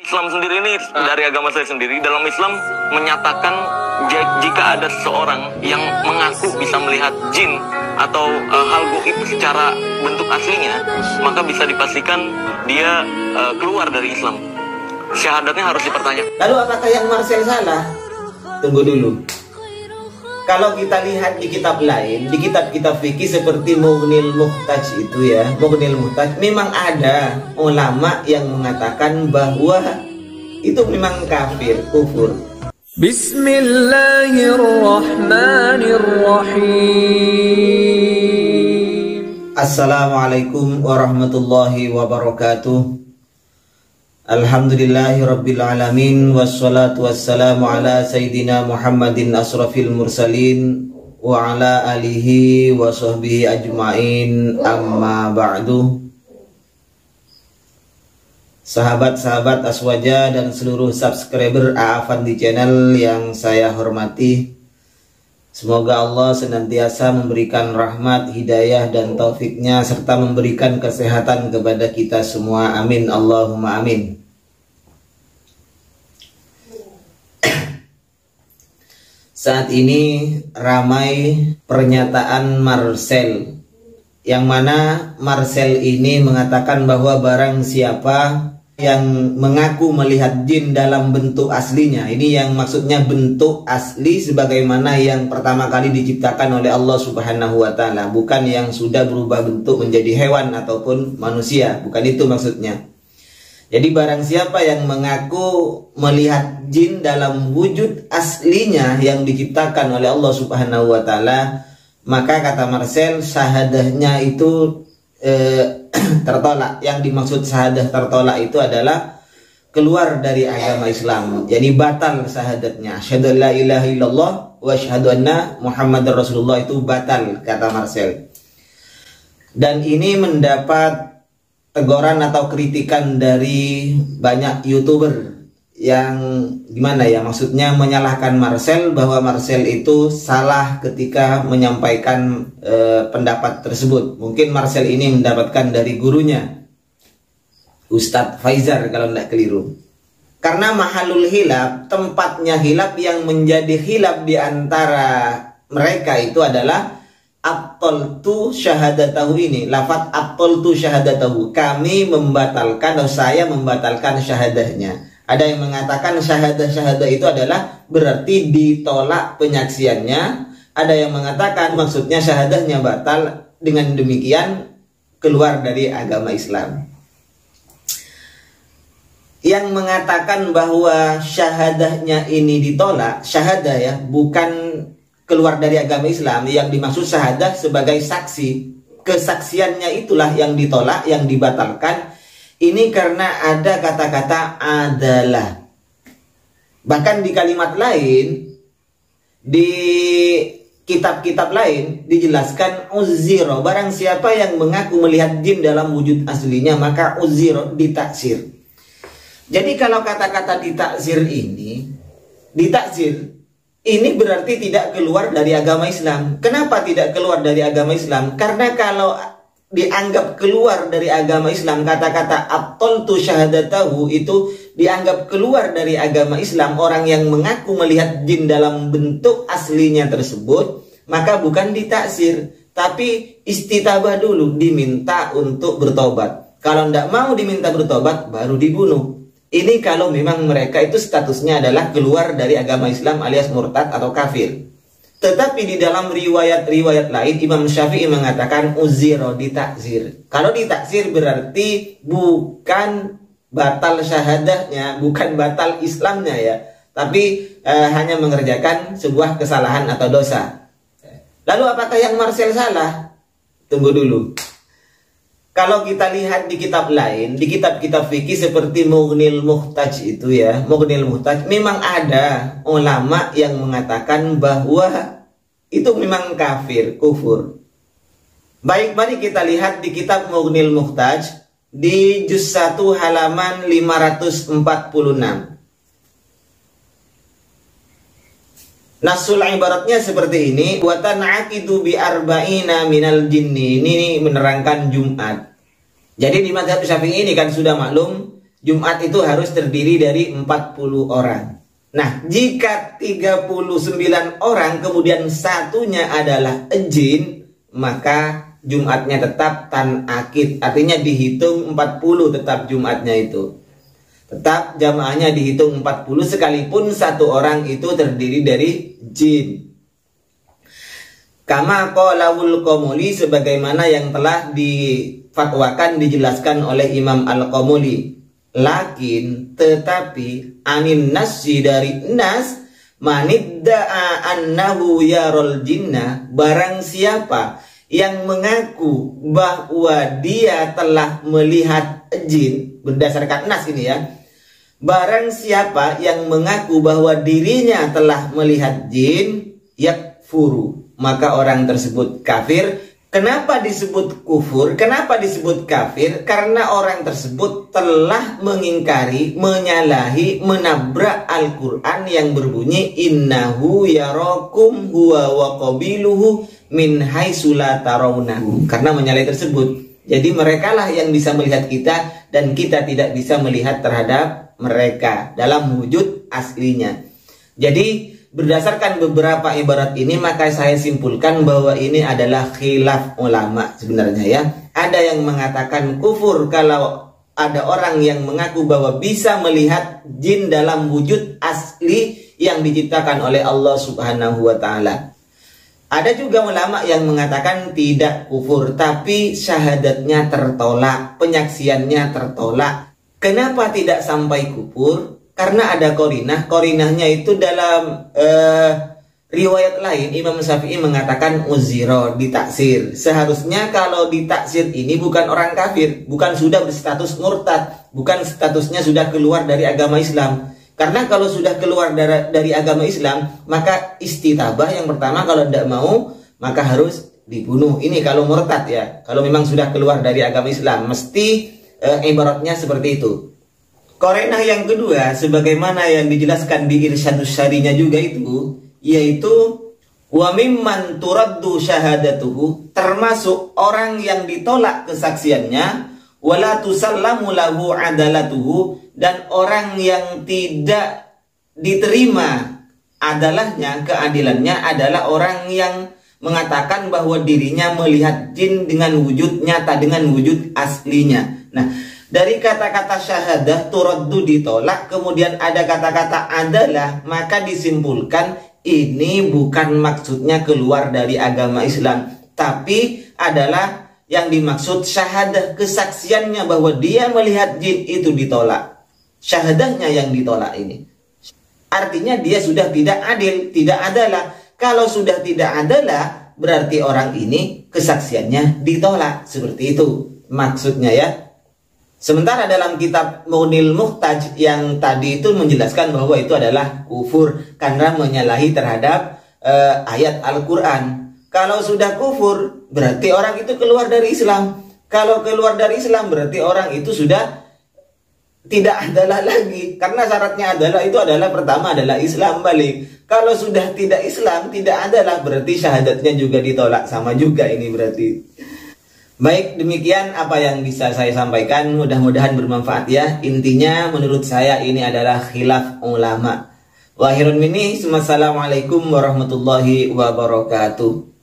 Islam sendiri ini, dari agama saya sendiri, dalam Islam menyatakan jika ada seseorang yang mengaku bisa melihat jin atau hal goib secara bentuk aslinya, maka bisa dipastikan dia keluar dari Islam. Syahadatnya harus dipertanyakan. Lalu apakah yang Marcel salah? Tunggu dulu. Kalau kita lihat di kitab lain, di kitab-kitab fikih seperti Mughnil Muhtaj itu ya, Mughnil Muhtaj, memang ada ulama yang mengatakan bahwa itu memang kafir, kufur. Bismillahirrahmanirrahim. Assalamualaikum warahmatullahi wabarakatuh. Alhamdulillahi rabbil alamin, wassalatu wassalamu ala sayyidina Muhammadin asrafil mursalin wa ala alihi wa sahbihi ajma'in, amma ba'du. Sahabat-sahabat Aswaja dan seluruh subscriber A'afandi channel yang saya hormati, semoga Allah senantiasa memberikan rahmat, hidayah dan taufiknya serta memberikan kesehatan kepada kita semua, amin Allahumma amin. Saat ini ramai pernyataan Marcel, yang mana Marcel ini mengatakan bahwa barang siapa yang mengaku melihat jin dalam bentuk aslinya, ini yang maksudnya bentuk asli sebagaimana yang pertama kali diciptakan oleh Allah Subhanahu wa Ta'ala, bukan yang sudah berubah bentuk menjadi hewan ataupun manusia, bukan itu maksudnya. Jadi barang siapa yang mengaku melihat jin dalam wujud aslinya yang diciptakan oleh Allah Subhanahu wa Ta'ala, maka kata Marcel syahadahnya itu tertolak. Yang dimaksud syahadah tertolak itu adalah keluar dari agama Islam. Jadi batal syahadatnya. Asyhadu an la ilaha illallah wa asyhadu anna Muhammadar Rasulullah, itu batal kata Marcel. Dan ini mendapat teguran atau kritikan dari banyak YouTuber yang gimana ya, maksudnya menyalahkan Marcel bahwa Marcel itu salah ketika menyampaikan pendapat tersebut. Mungkin Marcel ini mendapatkan dari gurunya Ustadz Faizar kalau tidak keliru. Karena mahalul hilaf, tempatnya hilaf, yang menjadi hilaf di antara mereka itu adalah abtoltu syahadatahu ini. Lafaz abtoltu syahadatahu, kami membatalkan, atau saya membatalkan syahadahnya. Ada yang mengatakan syahadah itu adalah berarti ditolak penyaksiannya. Ada yang mengatakan maksudnya syahadahnya batal, dengan demikian keluar dari agama Islam. Yang mengatakan bahwa syahadahnya ini ditolak, syahadah ya, bukan keluar dari agama Islam. Yang dimaksud syahadah sebagai saksi, kesaksiannya itulah yang ditolak, yang dibatalkan. Ini karena ada kata-kata adalah. Bahkan di kalimat lain, di kitab-kitab lain dijelaskan uziro, barang siapa yang mengaku melihat jin dalam wujud aslinya maka uziro, ditaksir. Jadi kalau kata-kata ditaksir ini berarti tidak keluar dari agama Islam. Kenapa tidak keluar dari agama Islam? Karena kalau dianggap keluar dari agama Islam, kata-kata abtoltu syahadatahu itu dianggap keluar dari agama Islam, orang yang mengaku melihat jin dalam bentuk aslinya tersebut, maka bukan ditaksir, tapi istitabah dulu, diminta untuk bertobat. Kalau tidak mau diminta bertobat, baru dibunuh. Ini kalau memang mereka itu statusnya adalah keluar dari agama Islam alias murtad atau kafir. Tetapi di dalam riwayat-riwayat lain, Imam Syafi'i mengatakan uziro, ditakzir. Kalau ditaksir berarti bukan batal syahadahnya, bukan batal Islamnya ya, tapi hanya mengerjakan sebuah kesalahan atau dosa. Lalu apakah yang Marcel salah? Tunggu dulu. Kalau kita lihat di kitab lain, di kitab-kitab fikih seperti Mughnil Muhtaj itu ya, Mughnil Muhtaj, memang ada ulama yang mengatakan bahwa itu memang kafir, kufur. Baik, mari kita lihat di kitab Mughnil Muhtaj di juz 1 halaman 546. Nasul ibaratnya seperti ini, wa tan'aqidu bi arba'ina minal jinni. Ini menerangkan Jumat. Jadi di mazhab Syafi'i ini kan sudah maklum, Jumat itu harus terdiri dari 40 orang. Nah, jika 39 orang kemudian satunya adalah jin, maka Jumatnya tetap tanakid. Artinya dihitung 40 tetap Jumatnya itu. Tetap jamaahnya dihitung 40 sekalipun satu orang itu terdiri dari jin. Kama qalawul Qomuli, sebagaimana yang telah difatwakan dijelaskan oleh Imam Al-Qomuli. Lakin tetapi anin nasi, dari nas, manidda'a annahu yarol jinnah, barang siapa yang mengaku bahwa dia telah melihat jin, berdasarkan nas ini ya, barang siapa yang mengaku bahwa dirinya telah melihat jin, yakfuru, maka orang tersebut kafir. Kenapa disebut kufur? Kenapa disebut kafir? Karena orang tersebut telah mengingkari, menyalahi, menabrak Al-Quran yang berbunyi innahu yarakum huwa wa qabiluhu min haitsu la tarawnahu. Karena menyalahi tersebut, jadi merekalah yang bisa melihat kita dan kita tidak bisa melihat terhadap mereka dalam wujud aslinya. Jadi berdasarkan beberapa ibarat ini, maka saya simpulkan bahwa ini adalah khilaf ulama sebenarnya ya. Ada yang mengatakan kufur kalau ada orang yang mengaku bahwa bisa melihat jin dalam wujud asli yang diciptakan oleh Allah Subhanahu wa Ta'ala. Ada juga ulama yang mengatakan tidak kufur, tapi syahadatnya tertolak, penyaksiannya tertolak. Kenapa tidak sampai kufur? Karena ada korinahnya itu dalam riwayat lain Imam Syafi'i mengatakan uziro, ditaksir. Seharusnya kalau ditaksir ini bukan orang kafir, bukan sudah berstatus murtad, bukan statusnya sudah keluar dari agama Islam. Karena kalau sudah keluar dari agama Islam, maka istitabah yang pertama, kalau tidak mau maka harus dibunuh. Ini kalau murtad ya, kalau memang sudah keluar dari agama Islam, mesti ibaratnya seperti itu. Korinah yang kedua, sebagaimana yang dijelaskan di Irsyadus Syari'nya juga itu, yaitu wa mimman turaddu syahadatuhu, termasuk orang yang ditolak kesaksiannya, wala tusallamu lahu adalatuhu, dan orang yang tidak diterima adalahnya, keadilannya, adalah orang yang mengatakan bahwa dirinya melihat jin dengan wujud nyata, dengan wujud aslinya. Nah, dari kata-kata syahadah turaddu, ditolak, kemudian ada kata-kata adalah, maka disimpulkan ini bukan maksudnya keluar dari agama Islam, tapi adalah yang dimaksud syahadah, kesaksiannya bahwa dia melihat jin itu ditolak. Syahadahnya yang ditolak ini. Artinya dia sudah tidak adil, tidak adalah. Kalau sudah tidak adalah, berarti orang ini kesaksiannya ditolak. Seperti itu maksudnya ya. Sementara dalam kitab Munil Muhtaj yang tadi itu menjelaskan bahwa itu adalah kufur karena menyalahi terhadap ayat Al-Quran. Kalau sudah kufur, berarti orang itu keluar dari Islam. Kalau keluar dari Islam, berarti orang itu sudah tidak adalah lagi. Karena syaratnya adalah itu adalah, pertama adalah Islam balik. Kalau sudah tidak Islam, tidak adalah, berarti syahadatnya juga ditolak. Sama juga ini berarti. Baik, demikian apa yang bisa saya sampaikan. Mudah-mudahan bermanfaat ya. Intinya menurut saya ini adalah khilaf ulama. Wa akhirun minni, assalamualaikum warahmatullahi wabarakatuh.